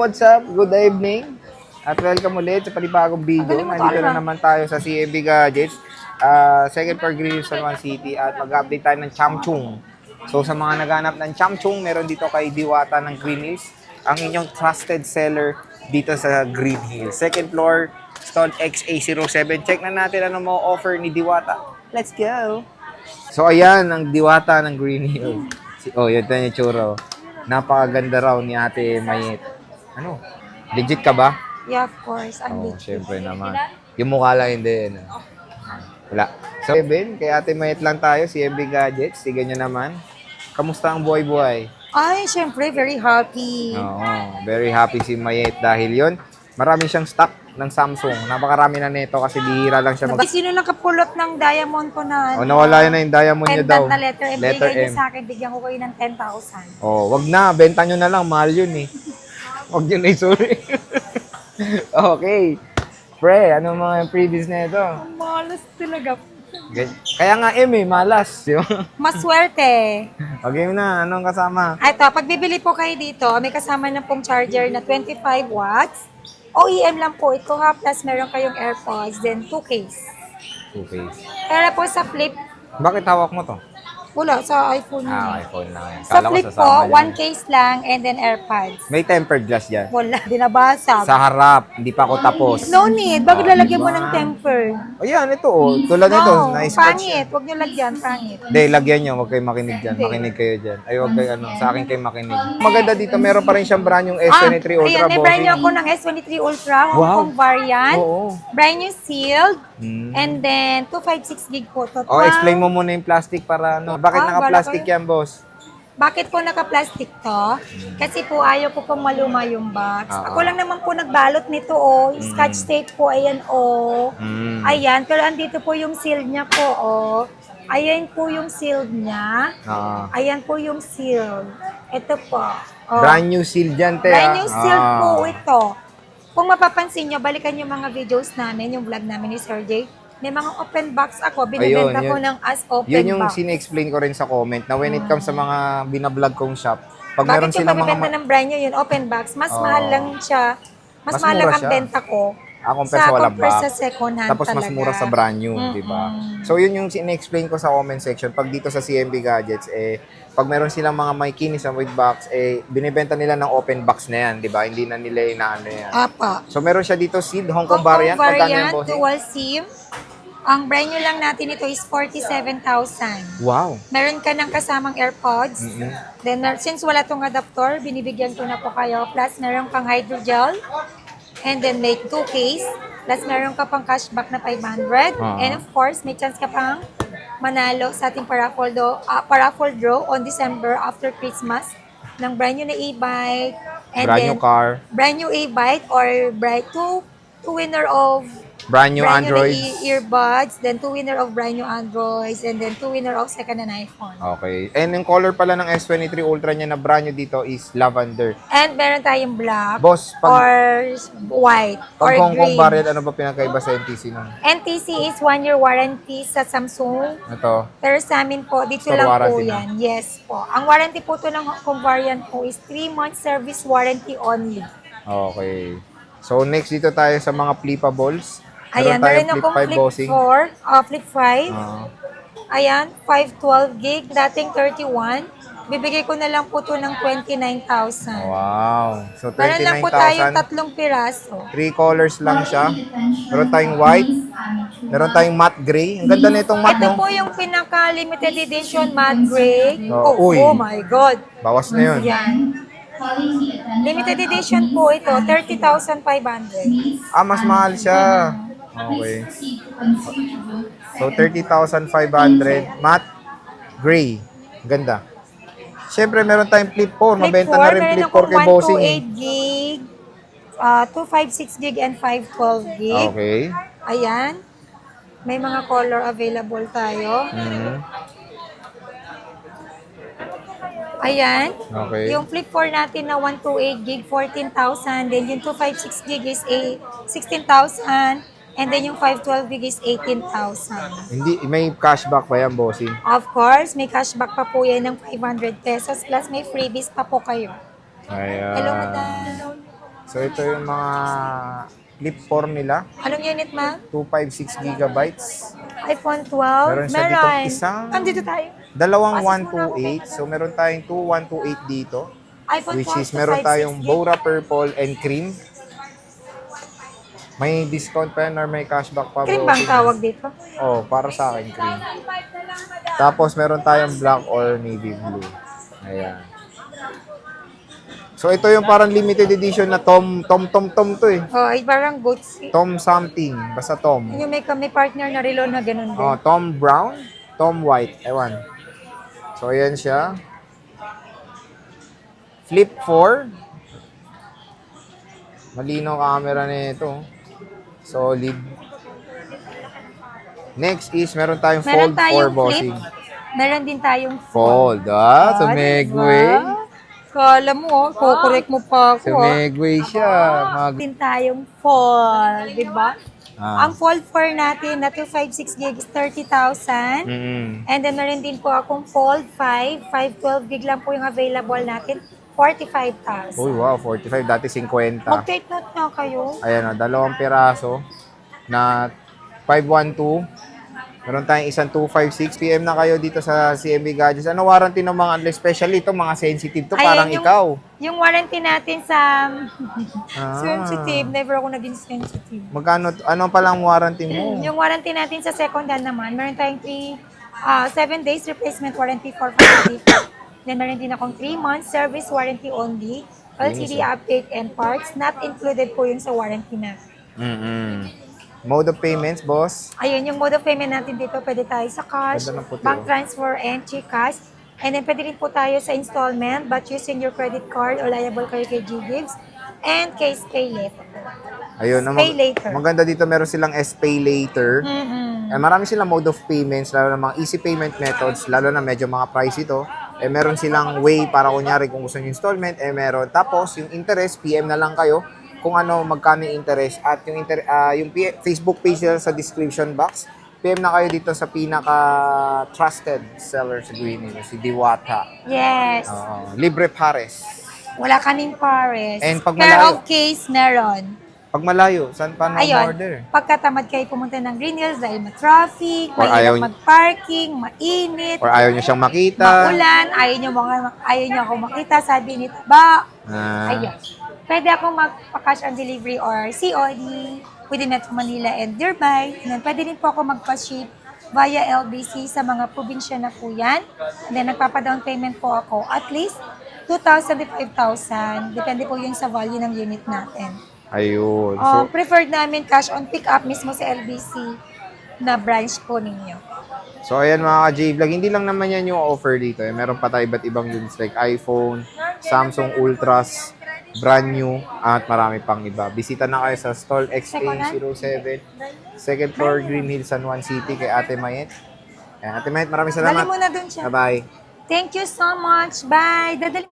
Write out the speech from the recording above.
what's up? Good evening. At welcome ulit sa panibagong video. Nandito na naman tayo sa CMB Gadgets. Second floor Green Hills, San Juan City. At mag-update tayo ng Chamchung. So sa mga naghanap ng Chamchung, meron dito kay Diwata ng Green Hills. Ang inyong trusted seller dito sa Green Hills. Second floor, stall XA07. Check na natin ano mo offer ni Diwata. Let's go! So ayan, ang Diwata ng Green Hills. Oh, yun tayo yung tsura. Napakaganda raw ni Ate Mayet. Ano? Legit ka ba? Yeah, of course. I'm Oo, legit. syempre naman. Yung mukha lang hindi. Ano? Wala. So, Ben, kay Ate Mayet lang tayo, si MB Gadgets. Tigan nyo naman. Kamusta ang buhay-buhay? Ay, syempre, very happy. Oo, very happy si Mayet dahil yon. Marami siyang stock ng Samsung. Napakarami na nito kasi bihira lang siya mag... Sino nakapulot ng diamond ko na O, nawala yun na yung diamond niya daw. pendant na letter M? Letter Bigay niyo M. sa akin, bigyan ko kayo ng 10,000. Oh, wag na. Benta nyo na lang. Mahal yun eh. Wag yun na isuri. Okay. Pre, ano mga previous na ito? Malas talaga. Kaya nga M eh, malas. Di ba? Maswerte. Okay na, anong kasama? Ito, pag bibili po kayo dito, may kasama na pong charger na 25 watts. OEM lang po ito ha, plus meron kayong AirPods, then 2 case. 2 case. Pero po sa flip, Bakit hawak mo to? wala, sa iPhone Ah, yun. iPhone lang yan. Sa Kala ko flip po, sasama 1 yan. case lang and then AirPods. May tempered glass dyan. Wala, binabasag. Sa harap, hindi pa ako tapos. No need. Bakit Oh, lalagyan mo diba? ng temper? O yan, ito oh. Tulad nito, na-scratch. Pangit. Huwag nyo lagyan, pangit. Hindi, lagyan nyo. Huwag kayo makinig dyan. Hindi. Makinig kayo dyan. Ay, huwag kayo, sa akin kayo makinig. Maganda dito, meron pa rin siyang brand yung S23 Ultra ayan, may brand new bossing. ako ng S23 Ultra, Hong Wow. Kong variant. Oo. Brand new sealed. Hmm. And then, 256 gig po to. Oh, explain mo muna yung plastic para ano. Bakit Ah, naka-plastic wala yan, boss? Bakit po naka-plastic to? Kasi po ayaw ko pong maluma yung box. Ah, Ako lang naman po nagbalot nito, oh. Scotch tape po, ayan, oh. Mm. Ayan, pero andito po yung seal niya po, oh. Ayan po yung seal niya. Ah. Ayan po yung seal. Ito po. Oh. Brand new seal dyan, te. Brand new seal Ah. po ito. Kung mapapansin nyo, balikan yung mga videos namin, yung vlog namin ni Sir Jay. May mga open box ako, binibenta Ayun, ko yun. ng as open Yun yung box. sine-explain ko rin sa comment na when it comes sa mga binablog kong shop, pag meron Bakit yung silang mga... mabibenta ng brand new yun, open box, mas Oo. mahal lang siya. Mas Mas mahal mura lang ang siya. benta ko. compare sa walang compare box. sa second hand Tapos mas talaga. mura sa brand new, di ba? So yun yung sine-explain ko sa comment section. Pag dito sa CMB Gadgets, pag meron silang mga may kinis na with box, binibenta nila ng open box na yan, di ba? Hindi na nila inaano yan. Apa. So meron siya dito sealed, Hong Kong Hong Kong variant. Pagkano yan, variant, bossing? dual SIM. Ang brand new lang natin ito is 47,000. Wow. Meron ka ng kasamang AirPods. Mm-mm. Then, since wala tong adapter, binibigyan ko na po kayo. Plus, meron kang hydrogel. And then, may 2 case. Plus, meron ka pang cashback na 500. And of course, may chance ka pang manalo sa ating paraffle draw on December after Christmas ng brand new na e-bike. And Brand then, new car. brand new e-bike or two winner of Brand new brand new Android. na earbuds, then 2 winner of brand new Androids, and then 2 winner of second-hand iPhone. Okay. And yung color pala ng S23 Ultra niya na brand new dito is lavender. And meron tayong black, Boss, or white, or pag Hong Kong green. variant, ano ba pinagkaiba sa NTC nun? NTC is 1-year warranty sa Samsung. Ito. Pero sa amin po, dito Store lang po warranty yan. Yes po. Ang warranty po to ng Hong Kong variant po is 3 months service warranty only. Okay. So next dito tayo sa mga flippables. Ayan, meron akong Flip 4, Flip 5. Ayan, 512 gig, dating 31. Bibigay ko na lang po to ng 29,000. Wow. So Meron lang po tayong 29,000. 3 piraso. 3 colors lang siya. Meron tayong white. Meron tayong matte gray. Ang ganda nitong matte, Ito no? po yung pinaka-limited edition matte gray. Oh, uy. Oh my God. Bawas na yun. Yan. Limited edition po ito, 30,500. Ah, mas mahal siya. Okay. So 30,500. Matte gray. Ganda. Siyempre, meron tayong flip 4. Mabenta na rin meron flip 4 akong kay Bossing. 128 gig, 256 gig, and 512 gig. Okay. Ayan. May mga color available tayo. Mhm. Ayan. Okay. Yung flip 4 natin na 128 gig, 14,000. Then yung 256 gig is 16,000. And then yung 512 gig is 18,000. Hindi, may cashback pa yan, Bossing. Of course, may cashback pa po yan ng 500 pesos plus may freebies pa po kayo. Ayan. Hello, madam. So, ito yung mga Flip 4 nila. Anong unit, ma'am? 256 gigabytes. iPhone 12. Meron siya ditong isang, Dito tayo. dalawang Process muna ako, 128. So, meron tayong 2128 dito. iPhone Which 12 is, to meron 5, 6 tayong gig. Bora Purple and Cream. May discount pa yan or may cashback pa. Cream bang tawag dito? Oh, para sa akin, cream. Tapos, meron tayong black or navy blue. Ayan. So, ito yung parang limited edition na Tom to eh. Oh, ay parang goats. Tom something. Basta Tom. Yung may partner na relo na ganun din. Oh, Tom Brown, Tom White. Ewan. So, ayan siya. Flip 4. Malinaw camera nito. Solid. Next is, meron tayong Meron Fold 4 tayong bossing. flip. Meron din tayong Fold, Ah, Sumegway. diba? Kala mo, kukorek mo pa ako. Sumegway siya. Din tayong fold, di ba? Ah. Ang fold 4 natin na 256 gig is 30,000. And then meron din po akong fold 5, 512 gig lang po yung available natin, 45,000. Uy, wow, 45. Dati 50. Mag-take note na kayo. Ayan o, dalawang piraso na 512. Meron tayong isang 256. PM na kayo dito sa CMB Gadgets. Ano warranty ng mga, especially ito, mga sensitive to, parang Ayan, ikaw. Yung warranty natin sa Ah. sensitive, never ako naging sensitive. Magkano, ano palang warranty mo? Yung warranty natin sa second hand naman, meron tayong 7 days replacement warranty for factory defect. Then meron din akong 3 months service warranty only, LCD update and parts, not included po yun sa warranty natin. Mode of payments, boss? Ayun, yung mode of payment natin dito, pwede tayo sa cash, Ganda ng puti, bank oh. transfer, and GCash. And then pwede rin po tayo sa installment, but using your credit card or liable kayo kay GGives, and case pay later. Ayun, Pay later. maganda dito, meron silang S-Pay Later. Mm-mm. Marami silang mode of payments, lalo na mga easy payment methods, lalo na medyo mga pricey ito. Meron silang way para kunyari kung gusto nyo installment, meron. Tapos, yung interest, PM na lang kayo kung ano, magkano yung interest. At yung, Facebook page nila sa description box, PM na kayo dito sa pinaka-trusted seller sa Greenhill, si Diwata. Yes. Libre pares. Wala kaming pares. And pag Care malayo- of case, meron. Pag malayo, saan pa Ayun, order? pagkatamad kayo pumunta ng Green Hills dahil ma-traffic, Or ayaw- mahirap mag-parking, mainit, Or ayaw nyo siyang makita? maulan, ayaw nyo ako makita, sabi ni Taba. Ah. Ayun. Pwede akong magpa-cash on delivery or COD within Metro Manila and nearby. And then pwede rin po ako magpa-ship via LBC sa mga probinsya na po yan. And then nagpapa-down payment po ako at least 2,000 to 5,000. Depende po yun sa value ng unit natin. Ayun. So, Preferred namin cash on pick-up mismo sa LBC na branch po ninyo. so ayan mga ka-J-Vlog, hindi lang naman yan yung offer dito. Meron pa tayo iba't ibang units like iPhone, Samsung Ultras, brand new, at marami pang iba. Bisita na kayo sa Stall XA07, second floor, Green Hills, San Juan City, kay Ate Mayet. Ayan, Ate Mayet, maraming Dali salamat. mo na dun siya. Bye-bye. Thank you so much. Bye. Dadali